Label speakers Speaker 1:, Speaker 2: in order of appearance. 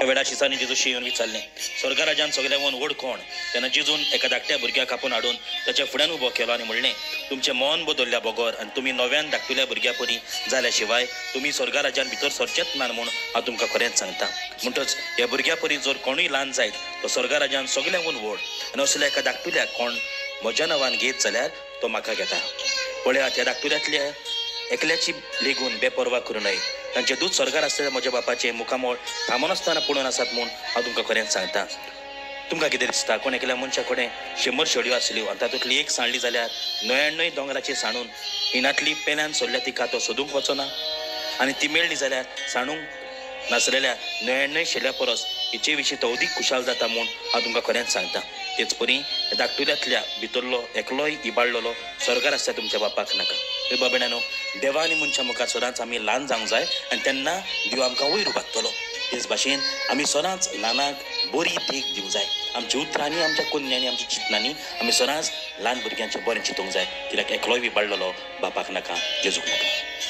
Speaker 1: वेळा शिसांनी जेजूशी येवन विचारलें, स्वर्गराज्यान सगळ्यांवन व्हड कोण? तेन्ना जेजून एका धाकट्या भुरग्याक कापून हाडून ताच्या फुड्यान उबो केलो आनी म्हणलें, तुमचें मन बदल्ल्या बगोर आनी तुमी नव्यान धाकटुल्या भुरग्या परी जाल्या शिवाय तुमी स्वर्गराज्यान भितर सरचेच ना म्हणून हांव तुमकां खरेंच सांगता. म्हणटच ह्या भुरग्या परी जर कोणूय ल्हान जायत तो स्वर्गराज्यान सगळ्यांकून व्हड आनी असल्या एका धाकटुल्याक कोण म्हज्या नांवान घेत जाल्यार तो म्हाका घेता. पळयात, ह्या धाकटुल्यांतल्या एकल्याची लेगून बेपरवा करूं नये. तांचे दूत स्वर्गार आसलेल्या म्हज्या बापाचे मुखामोळ थांबून आसतना पळोवन आसात म्हूण हांव तुमकां खरेंच सांगता. तुमकां कितें दिसता? कोण एकल्या मनशा कडेन 100 शेळयो आसल्यो आनी तातूंतली एक सांडली जाल्यार 99 दोंगराचेर सांडून हिनातली पेल्यान सोडल्या तिका तो सोदूंक वचना, आनी ती मेळ्ळी जाल्यार सांडूंक नासलेल्या 99 शेळ्या परस हिचे विशीं तो अदीक खुशाल जाता म्हूण हांव तुमकां खरेंच सांगता. तेच परी धाकटुल्यांतल्या भितरलो एकलोय इबाडलेलो स्वर्गार आसता तुमच्या बापाक नाका. बाबड्यानो, देवा आनी मनशा मुखार सदांच आमी ल्हान जावंक जाय आनी तेन्ना देव आमकां वयर उबारतलो. तेच भाशेन आमी सदांच ल्हानाक बरी देख दिवंक जाय. आमच्या उतरांनी, आमच्या कन्यांनी, आमच्या चिंतनांनी आमी सदांच ल्हान भुरग्यांचें बरें चिंतूंक जाय. कित्याक एकलोय इबाडलेलो बापाक नाका, जेजूक नाका.